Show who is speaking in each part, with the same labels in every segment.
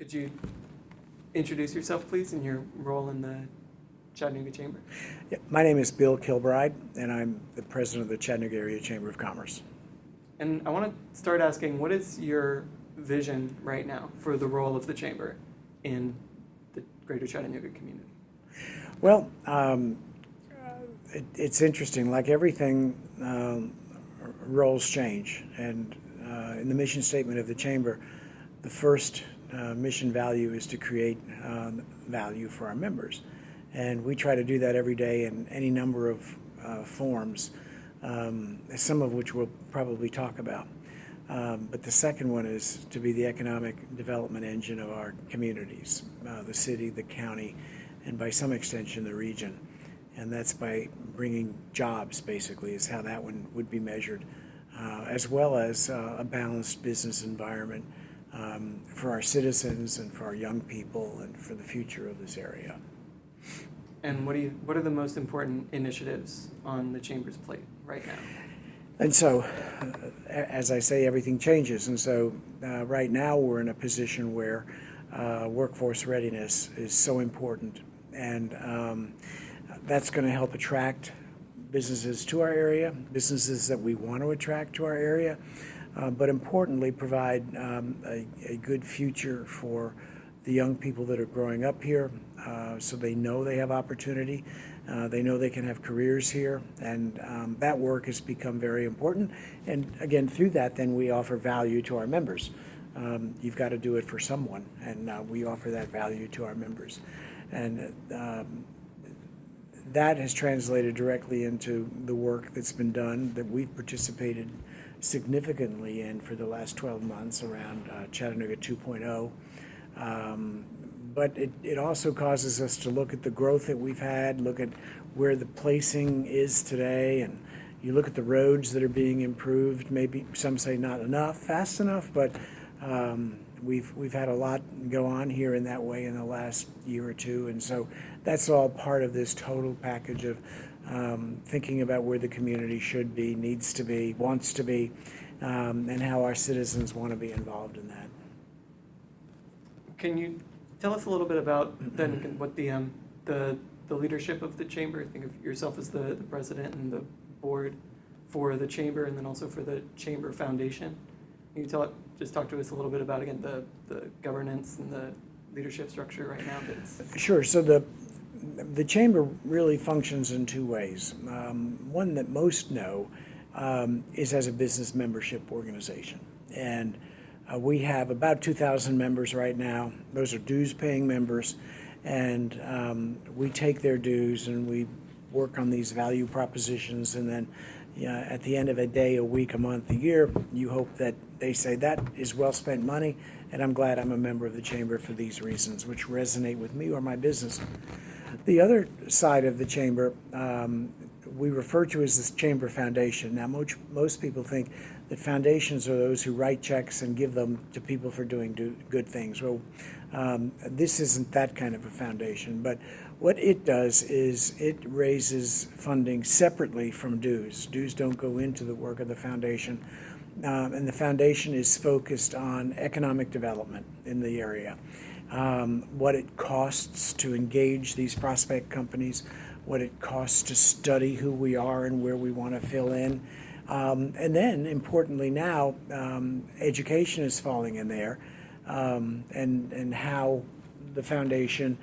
Speaker 1: Could you introduce yourself, please, and your role in the Chattanooga Chamber?
Speaker 2: Yeah, my name is Bill Kilbride, and I'm the president of the Chattanooga Area Chamber of Commerce.
Speaker 1: And I want to start asking, what is your vision right now for the role of the Chamber in the greater Chattanooga community?
Speaker 2: Well, it's interesting. Like everything, roles change. And in the mission statement of the Chamber, the first mission value is to create value for our members. And we try to do that every day in any number of forms, some of which we'll probably talk about. But the second one is to be the economic development engine of our communities, the city, the county, and by some extension, the region. And that's by bringing jobs, basically, is how that one would be measured, as well as a balanced business environment for our citizens and for our young people and for the future of this area.
Speaker 1: And what are the most important initiatives on the Chamber's plate right now?
Speaker 2: And so, as I say, everything changes. And so right now we're in a position where workforce readiness is so important. And that's going to help attract businesses to our area, businesses that we want to attract to our area, but importantly provide a good future for the young people that are growing up here, so they know they have opportunity, they know they can have careers here, and that work has become very important. And again, through that, then we offer value to our members. You've got to do it for someone, and we offer that value to our members. And that has translated directly into the work that's been done that we've participated significantly in for the last 12 months around Chattanooga 2.0. But it also causes us to look at the growth that we've had, look at where the placing is today, and you look at the roads that are being improved. Maybe some say not enough, fast enough, but we've had a lot go on here in that way in the last year or two, and so that's all part of this total package of thinking about where the community should be, needs to be, wants to be, and how our citizens want to be involved in that.
Speaker 1: Can you tell us a little bit about then what the leadership of the Chamber? Think of yourself as the president and the board for the Chamber, and then also for the Chamber Foundation. Can you just talk to us a little bit about, again, the governance and the leadership structure right now?
Speaker 2: Sure. So the Chamber really functions in two ways. One that most know is as a business membership organization. And we have about 2,000 members right now. Those are dues-paying members. And we take their dues and we work on these value propositions. And then at the end of a day, a week, a month, a year, you hope that they say that is well-spent money. And I'm glad I'm a member of the Chamber for these reasons, which resonate with me or my business. The other side of the Chamber, we refer to as the Chamber Foundation. Now, most people think that foundations are those who write checks and give them to people for doing good things. Well, this isn't that kind of a foundation, but what it does is it raises funding separately from dues. Dues don't go into the work of the foundation, and the foundation is focused on economic development in the area. What it costs to engage these prospect companies, what it costs to study who we are and where we want to fill in. And then, importantly now, education is falling in there, and how the foundation,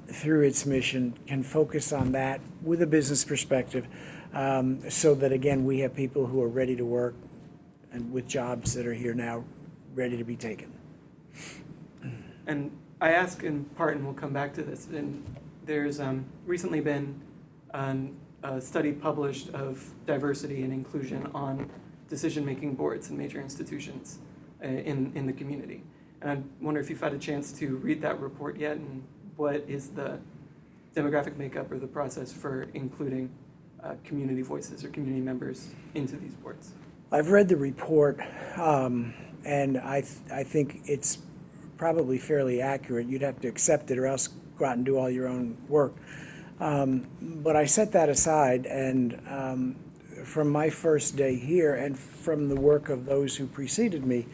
Speaker 2: through its mission, can focus on that with a business perspective, so that, again, we have people who are ready to work and with jobs that are here now ready to be taken.
Speaker 1: And I ask in part, and we'll come back to this, and there's recently been a study published of diversity and inclusion on decision-making boards in major institutions in the community. And I wonder if you've had a chance to read that report yet, and what is the demographic makeup or the process for including community voices or community members into these boards?
Speaker 2: I've read the report, and I think it's probably fairly accurate. You'd have to accept it or else go out and do all your own work. But I set that aside, and from my first day here and from the work of those who preceded me,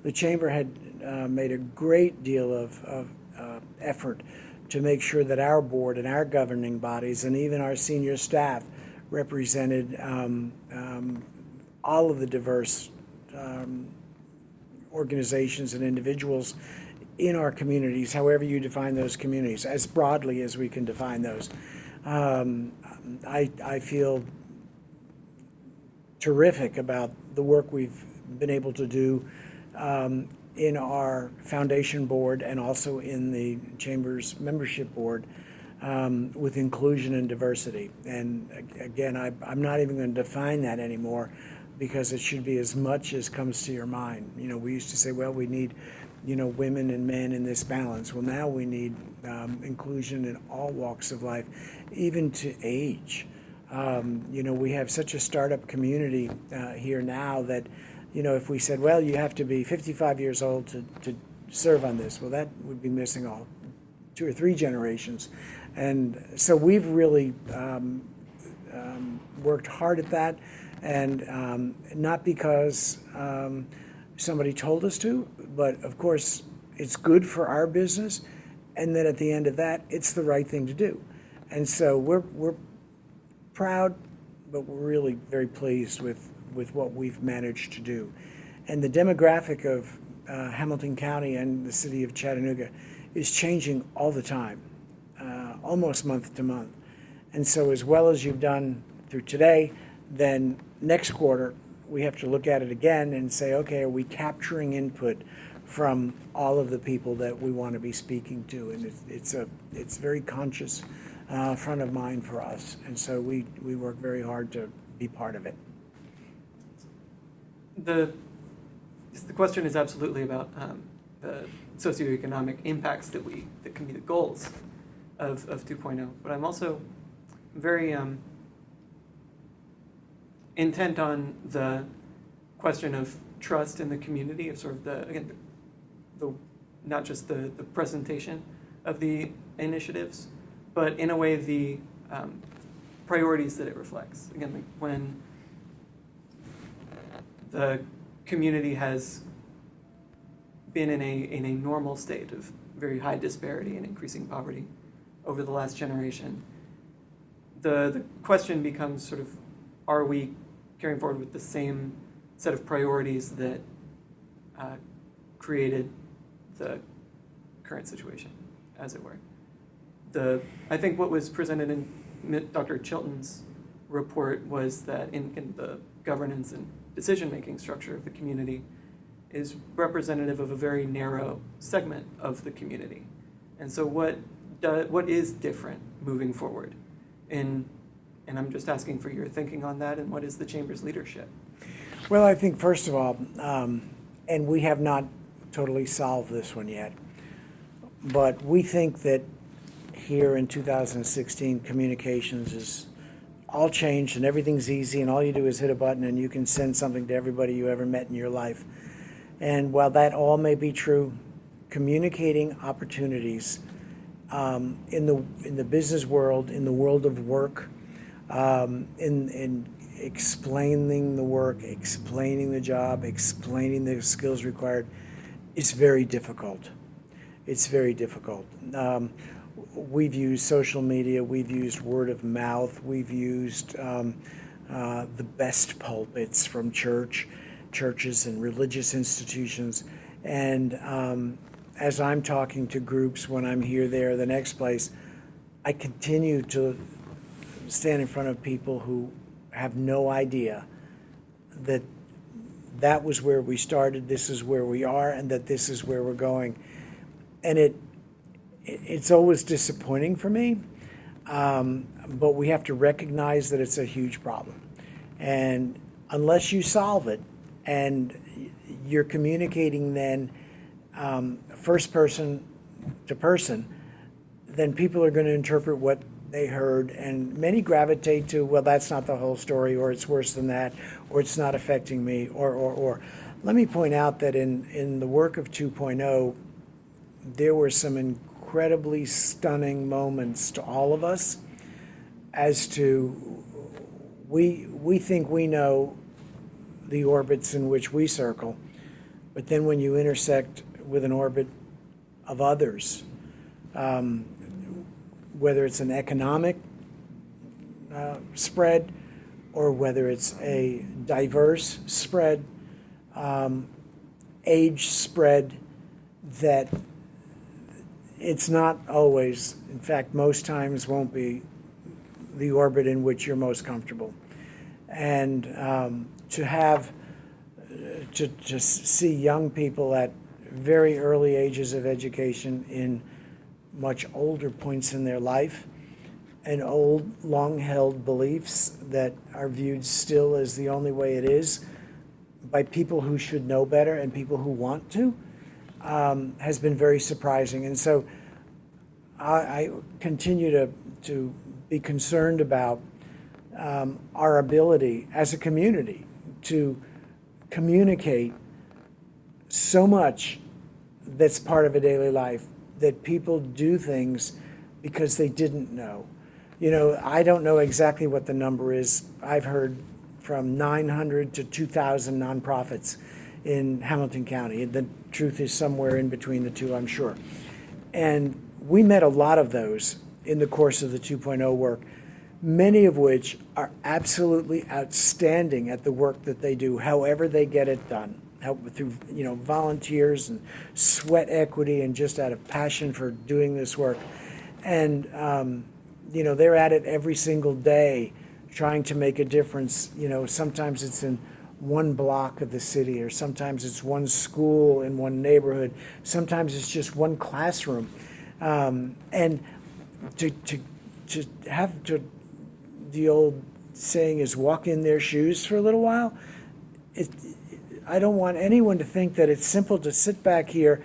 Speaker 2: the Chamber had made a great deal of effort to make sure that our board and our governing bodies and even our senior staff represented all of the diverse organizations and individuals in our communities, however you define those communities, as broadly as we can define those. I feel terrific about the work we've been able to do in our foundation board and also in the Chamber's membership board with inclusion and diversity. And again, I'm not even going to define that anymore, because it should be as much as comes to your mind. We used to say, well, we need, women and men in this balance. Well, now we need inclusion in all walks of life, even to age. We have such a startup community here now that, if we said, well, you have to be 55 years old to serve on this, well, that would be missing all 2 or 3 generations. And so we've really worked hard at that, and not because somebody told us to, but of course it's good for our business, and then at the end of that, it's the right thing to do. And so we're proud, but we're really very pleased with what we've managed to do. And the demographic of Hamilton County and the city of Chattanooga is changing all the time, almost month to month. And so as well as you've done through today, then next quarter we have to look at it again and say, okay, are we capturing input from all of the people that we want to be speaking to? And it's very conscious front of mind for us. And so we work very hard to be part of it.
Speaker 1: The question is absolutely about the socioeconomic impacts that can be the goals of 2.0. But I'm also very intent on the question of trust in the community, of sort of the not just the presentation of the initiatives, but in a way the priorities that it reflects. Again, like when the community has been in a normal state of very high disparity and increasing poverty over the last generation, the question becomes sort of, are we carrying forward with the same set of priorities that created the current situation, as it were? I think what was presented in Dr. Chilton's report was that in the governance and decision-making structure of the community is representative of a very narrow segment of the community. And so what is different moving forward? And I'm just asking for your thinking on that, and what is the Chamber's leadership?
Speaker 2: Well, I think first of all, and we have not totally solved this one yet, but we think that here in 2016, communications is all changed and everything's easy and all you do is hit a button and you can send something to everybody you ever met in your life. And while that all may be true, communicating opportunities in the business world, in the world of work, in explaining the work, explaining the job, explaining the skills required, it's very difficult. It's very difficult. We've used social media, we've used word of mouth, we've used the best pulpits from churches and religious institutions. And as I'm talking to groups, when I'm here, there, the next place, I continue to stand in front of people who have no idea that that was where we started, this is where we are, and that this is where we're going. And it's always disappointing for me, but we have to recognize that it's a huge problem. And unless you solve it, and you're communicating then first person to person, then people are going to interpret what they heard, and many gravitate to, well, that's not the whole story, or it's worse than that, or it's not affecting me, or. Let me point out that in the work of 2.0, there were some incredibly stunning moments to all of us as to, we think we know the orbits in which we circle, but then when you intersect with an orbit of others, whether it's an economic spread or whether it's a diverse spread, age spread, that it's not always, in fact, most times won't be the orbit in which you're most comfortable. And to see young people at very early ages of education in much older points in their life, and old, long-held beliefs that are viewed still as the only way it is by people who should know better and people who want to, has been very surprising. And so I continue to be concerned about our ability as a community to communicate so much that's part of a daily life, that people do things because they didn't know. You know, I don't know exactly what the number is. I've heard from 900 to 2,000 nonprofits in Hamilton County. The truth is somewhere in between the two, I'm sure. And we met a lot of those in the course of the 2.0 work, many of which are absolutely outstanding at the work that they do, however they get it done, through volunteers and sweat equity and just out of passion for doing this work. And they're at it every single day trying to make a difference. Sometimes it's in one block of the city, or sometimes it's one school in one neighborhood, sometimes it's just one classroom. And to have the old saying is walk in their shoes for a little while. I don't want anyone to think that it's simple to sit back here,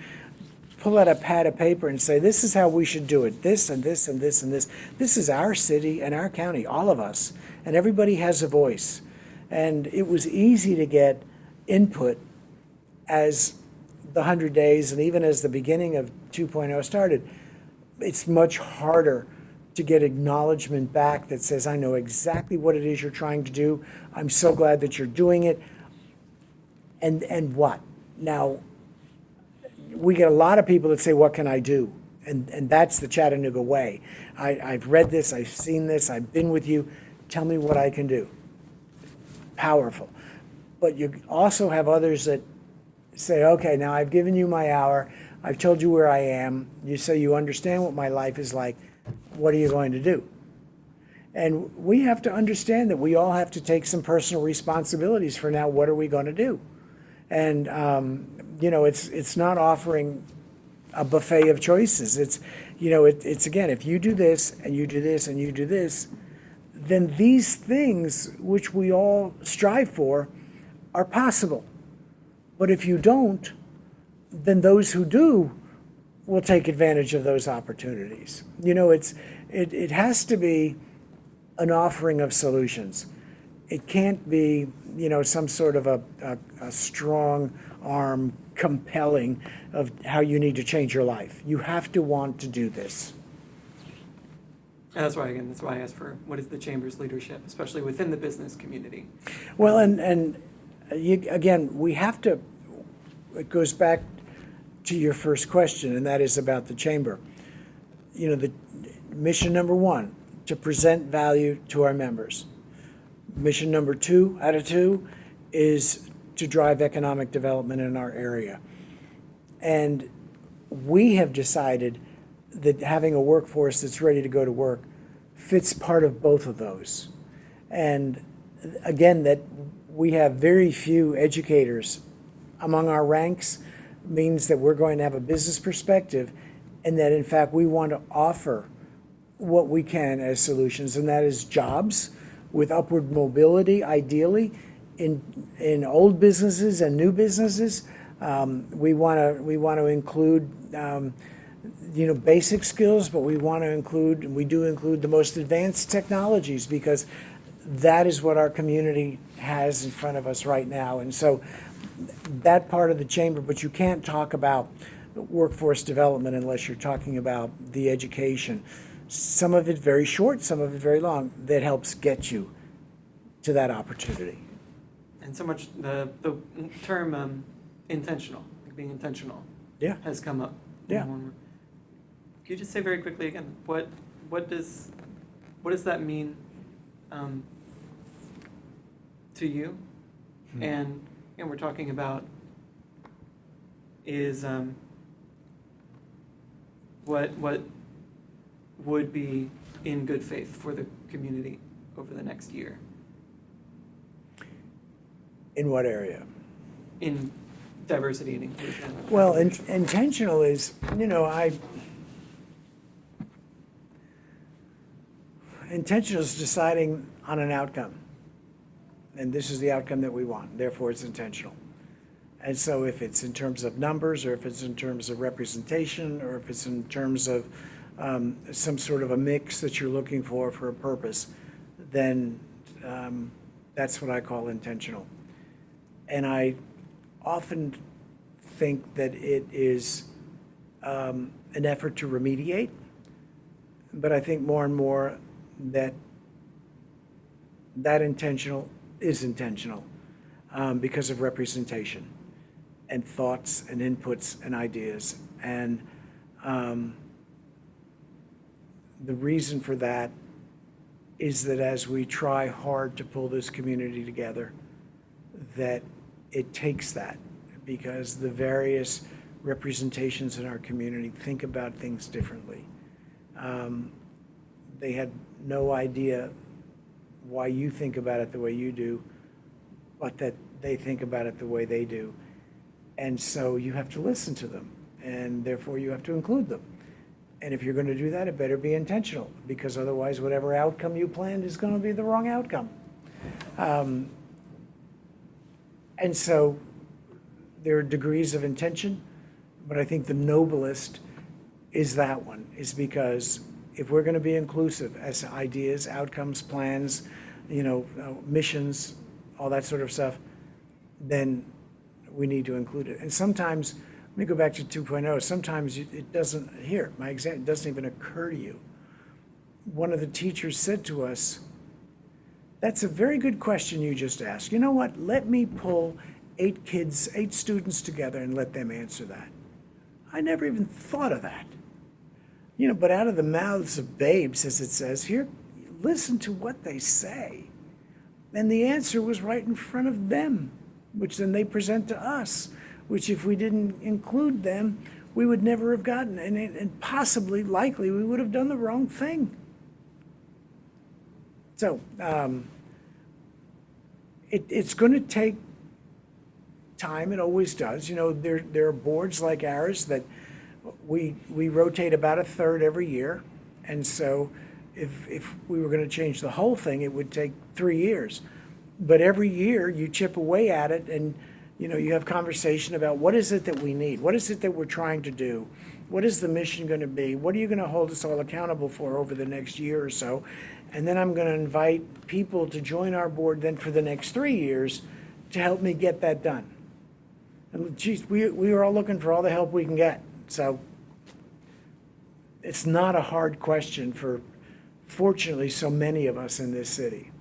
Speaker 2: pull out a pad of paper and say, this is how we should do it, this and this and this and this. This is our city and our county, all of us, and everybody has a voice. And it was easy to get input as the 100 days and even as the beginning of 2.0 started. It's much harder to get acknowledgement back that says, I know exactly what it is you're trying to do. I'm so glad that you're doing it. And what? Now, we get a lot of people that say, what can I do? And that's the Chattanooga way. I've read this, I've seen this, I've been with you. Tell me what I can do. Powerful. But you also have others that say, okay, now I've given you my hour. I've told you where I am. You say you understand what my life is like. What are you going to do? And we have to understand that we all have to take some personal responsibilities for now, what are we going to do? And, it's not offering a buffet of choices. It's again, if you do this and you do this and you do this, then these things which we all strive for are possible. But if you don't, then those who do will take advantage of those opportunities. It has to be an offering of solutions. It can't be, some sort of a strong arm compelling of how you need to change your life. You have to want to do this.
Speaker 1: And that's why I asked for what is the Chamber's leadership, especially within the business community.
Speaker 2: Well, again, we have to, it goes back to your first question, and that is about the Chamber. The mission number one, to present value to our members. Mission number 2 out of 2 is to drive economic development in our area. And we have decided that having a workforce that's ready to go to work fits part of both of those. And again, that we have very few educators among our ranks means that we're going to have a business perspective, and that in fact we want to offer what we can as solutions, and that is jobs with upward mobility, ideally, in old businesses and new businesses. We want to include basic skills, but we do include the most advanced technologies, because that is what our community has in front of us right now. And so that part of the Chamber, but you can't talk about workforce development unless you're talking about the education. Some of it very short, some of it very long, that helps get you to that opportunity.
Speaker 1: And so much the term intentional, like being intentional,
Speaker 2: Yeah.
Speaker 1: has come up.
Speaker 2: Yeah.
Speaker 1: More and more. Could you just say very quickly again, what does that mean to you? And we're talking about is what would be in good faith for the community over the next year
Speaker 2: In what area?
Speaker 1: in diversity and inclusion.
Speaker 2: Well, intentional is, intentional is deciding on an outcome. And this is the outcome that we want, therefore it's intentional. And so if it's in terms of numbers, or if it's in terms of representation, or if it's in terms of some sort of a mix that you're looking for a purpose, then that's what I call intentional. And I often think that it is an effort to remediate, but I think more and more that intentional is intentional because of representation and thoughts and inputs and ideas. And the reason for that is that as we try hard to pull this community together, that it takes that, because the various representations in our community think about things differently. They had no idea why you think about it the way you do, but that they think about it the way they do. And so you have to listen to them, and therefore you have to include them. And if you're going to do that, it better be intentional, because otherwise whatever outcome you planned is going to be the wrong outcome. And so there are degrees of intention, but I think the noblest is that one, is because if we're going to be inclusive as ideas, outcomes, plans, missions, all that sort of stuff, then we need to include it. And sometimes, let me go back to 2.0, sometimes it doesn't, it doesn't even occur to you. One of the teachers said to us, "That's a very good question you just asked. You know what? Let me pull 8 students together and let them answer that." I never even thought of that. But out of the mouths of babes, as it says here, listen to what they say. And the answer was right in front of them, which then they present to us, which if we didn't include them, we would never have gotten. And possibly, likely, we would have done the wrong thing. So it's going to take time. It always does. There are boards like ours that we rotate about a third every year. And so if we were going to change the whole thing, it would take 3 years. But every year you chip away at it, and you have conversation about what is it that we need? What is it that we're trying to do? What is the mission going to be? What are you going to hold us all accountable for over the next year or so? And then I'm going to invite people to join our board then for the next 3 years to help me get that done. And geez, we are all looking for all the help we can get. So it's not a hard question for, fortunately, so many of us in this city.